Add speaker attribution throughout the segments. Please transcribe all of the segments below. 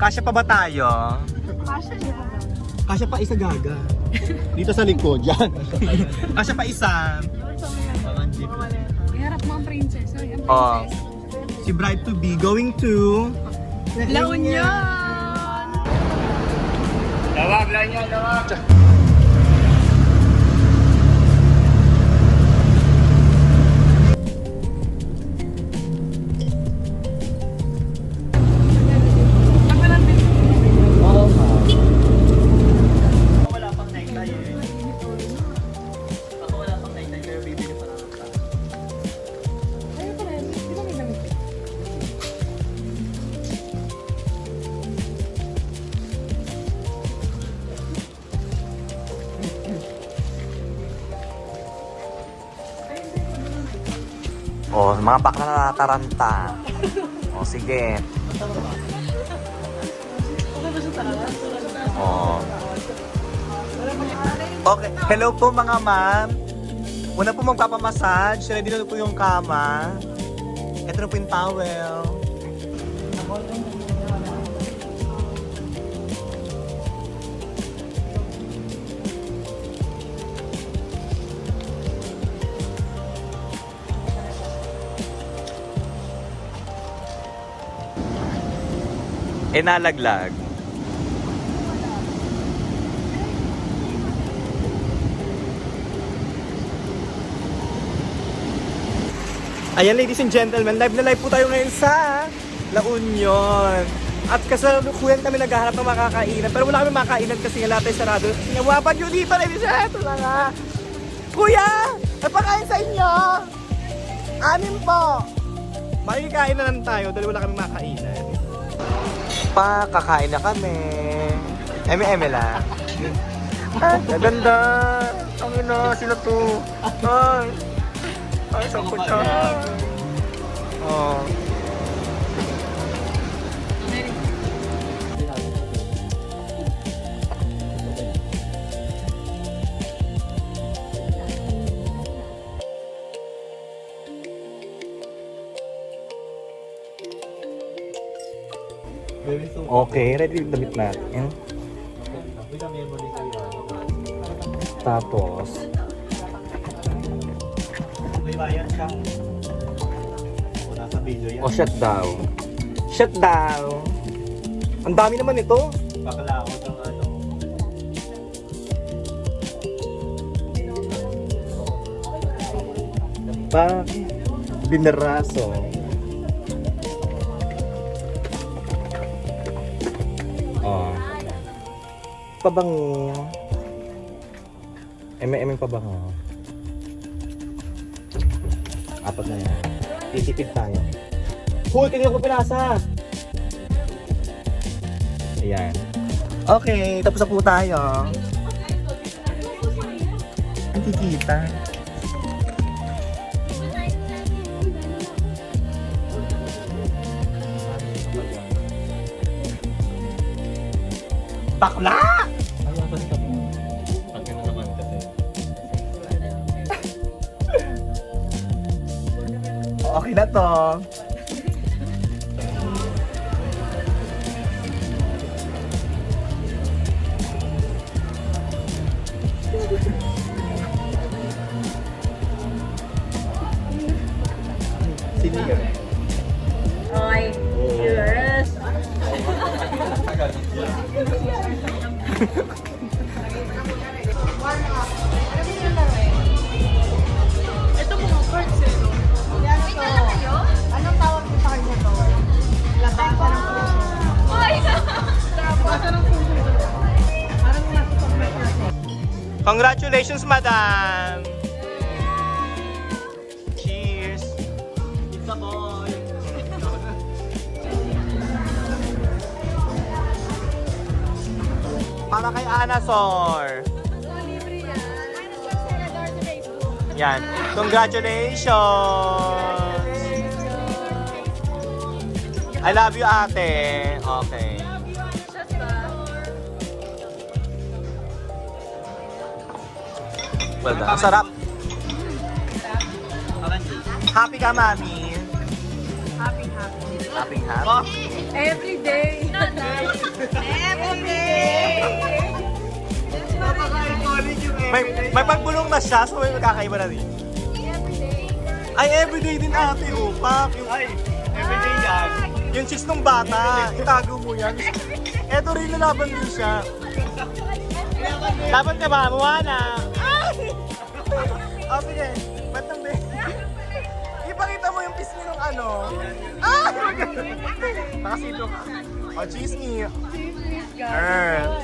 Speaker 1: Kasya pa ba tayo?
Speaker 2: Kasha niya.
Speaker 1: Kasya pa isa gaga. Dito sa likod, yan. Kasya pa isa.
Speaker 2: Iharap mo ang princess. Sorry, ang
Speaker 1: Oh.
Speaker 2: princess.
Speaker 1: Si bride to be going to
Speaker 2: La Union!
Speaker 1: Lawag, La Union, lawag. Wala pang necktie eh. Ako wala pang necktie pero bibili pa lang ako.
Speaker 2: Ayun pala, di ba may damit?
Speaker 1: Oh, mga bakla na nataranta. Oh, sige. Oh. Okay, hello po mga ma'am. Una po magpapamassage. Ready na po yung kama. Ito na po yung towel. Nalaglag. Ayan ladies and gentlemen, live na live po tayo ngayon sa La Union. At kasalukuyan kami naghahanap ng makakainan. Pero wala kami makakainan kasi nga lahat ay sarado. Nawapan nyo dito, ladies and gentlemen. Ito lang ha. Kuya! Napakain sa inyo! Anim po! Makikain na lang tayo dahil wala kami makakainan. Kakain na kami. Eme-eme lang. Gaganda. Ang ina, sila to. Ay. Ay, sakot siya. Oh. Okay, ready yung damit natin. Tapos shut down. Shut down. Ang dami naman ito. Bakalawot ang ano. Bineraso. Oh. Pabango. Eme-emeng pabango. Apat na yan. Titipid tayo. Hoy, kanina ko pinasa! Ayan. Okay, tapos na po tayo. Ang kikita. Bakla! Okay na to. Sino yun?
Speaker 2: Okay. Yes. Ito mga cards eh, no? Yan ito. Anong tawag mo sa kanya to? Labasa ng puso. Ay! Labasa ng puso. Parang nasa pag-make.
Speaker 1: Congratulations, madam! Cheers! It's a boy! Para kay Anasor! Yan. Congratulations! I love you, ate. Okay. Well done. Ang sarap. Happy ka, mami.
Speaker 2: Happy.
Speaker 1: Happy.
Speaker 2: Every day.
Speaker 1: may pagbulong na siya, so may magkakaiba na rin. Ay, everyday din ate, upak. Ay, everyday yan. Yung chicks nung bata, itago mo yan. Eto rin, nalaban din siya. Laban ka ba? Moana! Oh, sige. Ba't nang ipakita mo yung pisngi nung ano. Ah! Nakasito ka. Oh, cheese me. Girl.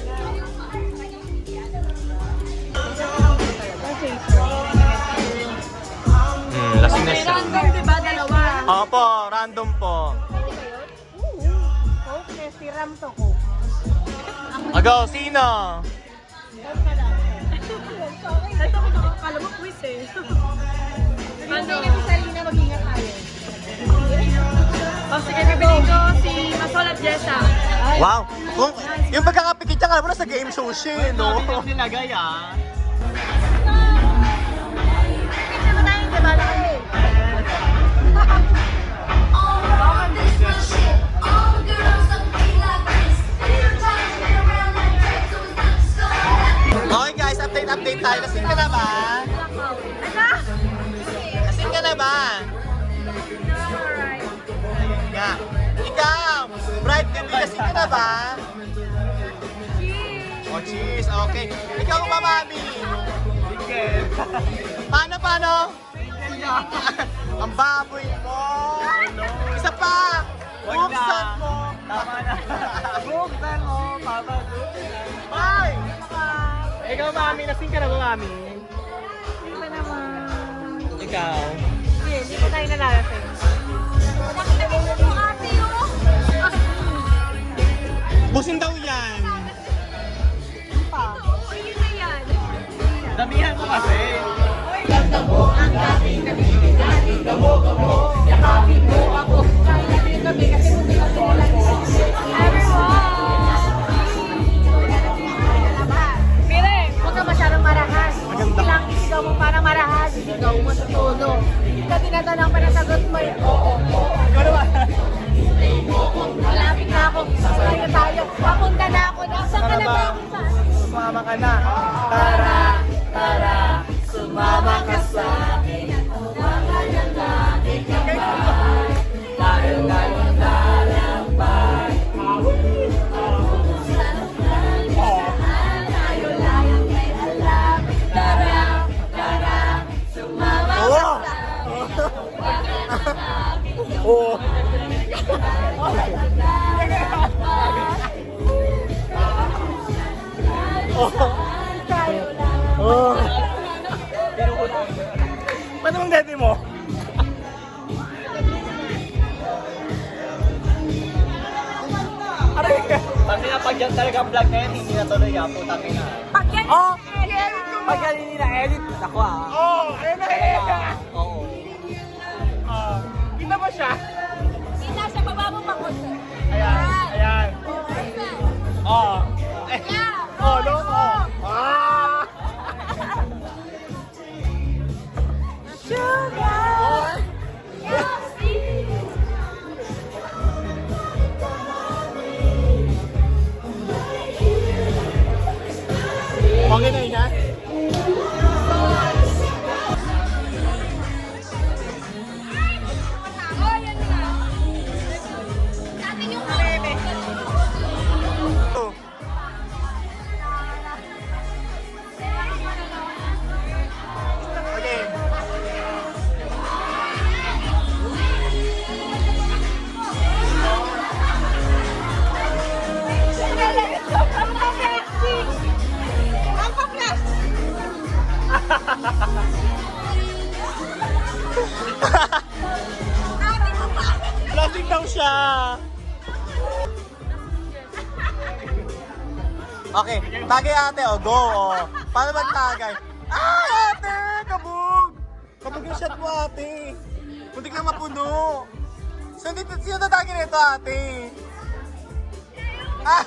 Speaker 1: Lasing na siya.
Speaker 2: Random, diba? Dalawa.
Speaker 1: Opo, random po.
Speaker 2: Okay, si Ram to ko.
Speaker 1: Agaw, sino?
Speaker 2: Ito ko nakakala mo quiz eh. Ano? Salina, mag-ingat tayo. Oh, sige, bibiling ko si Masol at Jessa.
Speaker 1: Wow! Kung, yung pagkakapikit niya, alam mo na sa game show siya, eh, no?
Speaker 3: Nilagay ah.
Speaker 2: Hindi mo tayo, diba?
Speaker 4: All this real shit, all the girls that be like this. Little time, been around like that, so it's not just gonna
Speaker 1: Okay guys, update tayo. Lasing ka na ba? Lasing ka na ba? Nga. Ikaw, bride ka lasing ka na ba? Oh, cheese. Okay. Ikaw ba, mami?
Speaker 3: Sige.
Speaker 1: Paano? Ang baboy mo. Isa pa.
Speaker 3: Wag na.
Speaker 1: Buksan mo.
Speaker 3: Tama na. Buksan mo, Papa.
Speaker 1: Ay! Ikaw, mami. Lasing ka na ba, mami?
Speaker 2: Hindi pa naman.
Speaker 1: Ikaw.
Speaker 2: Hindi pa tayo nalalasing.
Speaker 1: Busin daw yan.
Speaker 3: Damihan mo kasi.
Speaker 2: Mire, huwag ka masyadong marahas. Ilang isigaw mo para marahas, isigaw mo sa todo. Ika tinatanong pa na sagot mo yung oo.
Speaker 1: Ikaw naman.
Speaker 2: Malapit na ako. Sasaya tayo. Papunta na ako. Nasaan ka na ba?
Speaker 1: Sumama ka na.
Speaker 2: Tara, sumama ka sa akin.
Speaker 1: Oo. Oh. Paano mong dede mo? Aray ka.
Speaker 3: Kasi na pag yan talaga vlog na yan, hindi na tuloy ah. Putang ina.
Speaker 1: Oh!
Speaker 3: Pag yan hindi na-edit, ako ah.
Speaker 1: Oh! Ayun na eh!
Speaker 3: Oo.
Speaker 1: Kita ba siya?
Speaker 2: Kita sa baba mo makunti.
Speaker 1: Ayan. Oh! Oh, no? Oh! Ah!
Speaker 2: Sugar!
Speaker 1: Okay na yun, ha? Oh. Okay. Lasing daw siya. Okay, tagay ate, oh, go, oh. Paano magtagay? Ay, ate, kabog! Kabog yung shot mo, ate. Muntik lang mapuno. Sino tatagay nito, ate? Ah!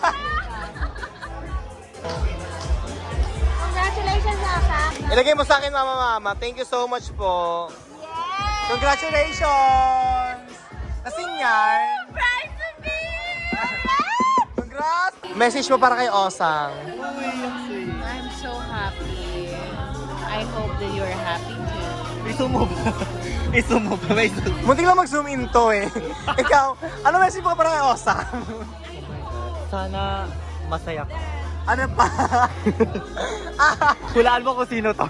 Speaker 2: Congratulations, Asa.
Speaker 1: Ilagay mo sa akin, mama. Thank you so much po.
Speaker 2: Yes!
Speaker 1: Congratulations! Nasing yan?
Speaker 2: Prize to be!
Speaker 1: Congrats! Message mo para kay Osang.
Speaker 2: I'm so happy. I hope that you're happy too.
Speaker 3: Isumo ba? Isumo ba? May isumo.
Speaker 1: Muntik lang mag-zoom in to eh. Ikaw, ano message mo parang Osam?
Speaker 3: Sana masaya ka.
Speaker 1: Ano pa?
Speaker 3: Hulaan mo kung sino to.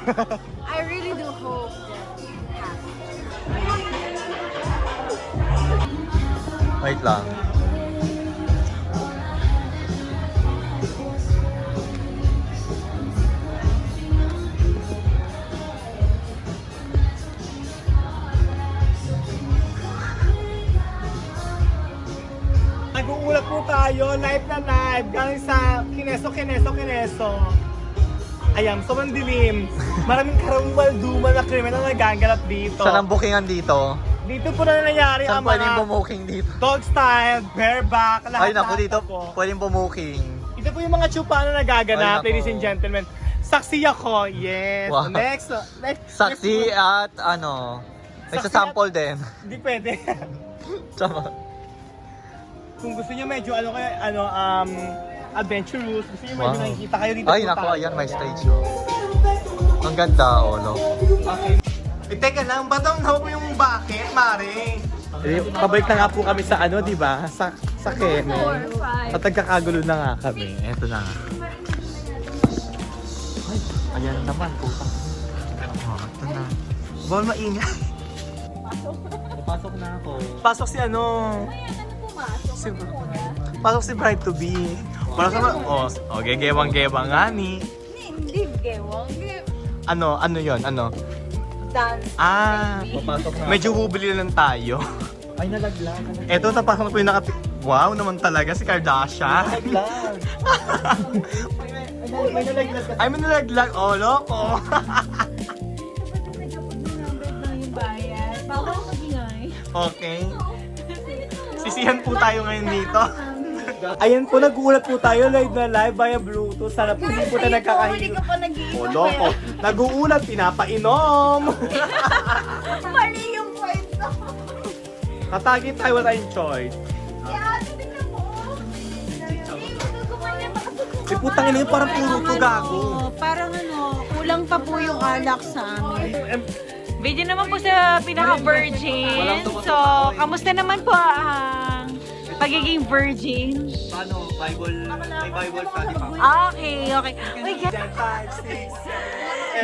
Speaker 2: I really do hope that you're happy.
Speaker 3: Wait lang.
Speaker 1: Nag-uulat po tayo, live na live, galing sa Kineso. Ayan, sobrang dilim. Maraming karumal-dumal na krimen na nagaganap dito.
Speaker 3: Saan ang bookingan dito?
Speaker 1: Dito po na nangyari
Speaker 3: Saan
Speaker 1: ang
Speaker 3: pwedeng
Speaker 1: mga
Speaker 3: bumuking dito?
Speaker 1: dog style, bareback, lahat
Speaker 3: Ay naku, dito
Speaker 1: po.
Speaker 3: pwedeng bumuking.
Speaker 1: Ito po yung mga chupa na nagaganap,
Speaker 3: Ay, naku.
Speaker 1: ladies and gentlemen. Saksi ako, yes.
Speaker 3: Wow.
Speaker 1: Next.
Speaker 3: Saksi at ano, may
Speaker 1: Saksi
Speaker 3: sample din.
Speaker 1: Hindi pwede.
Speaker 3: Tama.
Speaker 1: Kung gusto niyo medyo adventurous, gusto niyo medyo
Speaker 3: Wow.
Speaker 1: nakikita kayo dito
Speaker 3: Ay
Speaker 1: po
Speaker 3: naku,
Speaker 1: tayo.
Speaker 3: ayan may stage oh. Ang ganda oh, no?
Speaker 1: Okay. Teka lang, batang na po yung bakit, Mare? Pabalik na nga po kami sa di ba? Sa Kene. At nagkakagulo na nga kami.
Speaker 3: Eto na. Ay, ayan naman, puta. Oh, ito na.
Speaker 1: Bawal maingay.
Speaker 3: Pasok na ako.
Speaker 1: Pasok si Si, pasok si Bride to be. Para sa gegewang-gewang nga ni.
Speaker 2: Hindi, gewang.
Speaker 1: Ano yon?
Speaker 2: Dance.
Speaker 3: Papasok na
Speaker 1: Medyo bubili lang tayo.
Speaker 3: Ay, nalaglag.
Speaker 1: Eto, tapasok na po yung Wow, naman talaga si Kardashian.
Speaker 3: Nalaglag. May nalaglag ka.
Speaker 1: Ay, may nalaglag. Oh, loko.
Speaker 2: yung bayan. Bawal mag-ingay.
Speaker 1: Okay. Sisihan po tayo ngayon dito. Ayan po, nag-uulat po tayo live na live via Bluetooth. Sana po hindi po tayo
Speaker 2: Hindi
Speaker 1: nagkakahilo.
Speaker 2: ka pa nag-iinom.
Speaker 1: Oh, loko. Nag-uulat, pinapainom.
Speaker 2: Mali yung point ko.
Speaker 1: Tatagi tayo, wala tayong choice.
Speaker 2: Kaya, tingnan mo.
Speaker 1: Eh, putang ina yun, parang puro to gago.
Speaker 2: Parang kulang pa po yung alak sa amin.
Speaker 5: Video naman po sa pinaka-virgin. So, kamusta naman po ang pagiging virgin?
Speaker 3: Paano? Bible, may Bible study pa.
Speaker 5: Okay. Uy,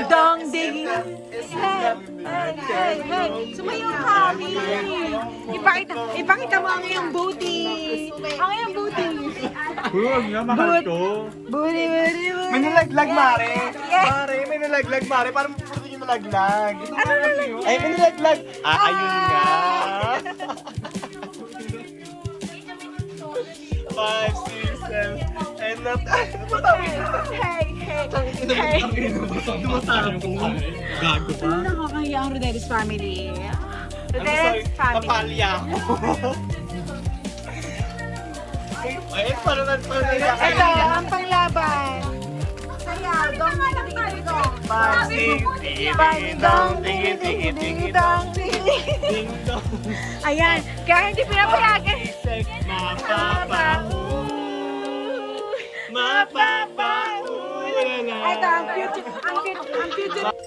Speaker 5: dong digging. Hey. Sumayo kami. Ipakita mo ang iyong booty. Ang iyong booty.
Speaker 1: Huwag nga, mahal to.
Speaker 5: Booty.
Speaker 1: May nalaglag, Mare. Mare, may nalaglag, Mare. Parang puro yung nalaglag.
Speaker 5: Ano nalaglag?
Speaker 1: Ay, may nalaglag. Ayun nga. 5, 6, 7, and not...
Speaker 5: Hey.
Speaker 1: Gago pa.
Speaker 5: Nakakahiya ang Rodelis family.
Speaker 1: I'm
Speaker 5: Rodelis
Speaker 1: sorry,
Speaker 5: family.
Speaker 1: napalya ako. Ay, parang
Speaker 5: Ito, ang panglaban. Saya, dong, dong.
Speaker 1: 5, 6, ding-dong, ding-ding-ding-ding-dong, ding-dong.
Speaker 5: Ayan, kaya hindi pinapayagan.
Speaker 1: Sex, mapapahu.
Speaker 5: Ito, ang cute.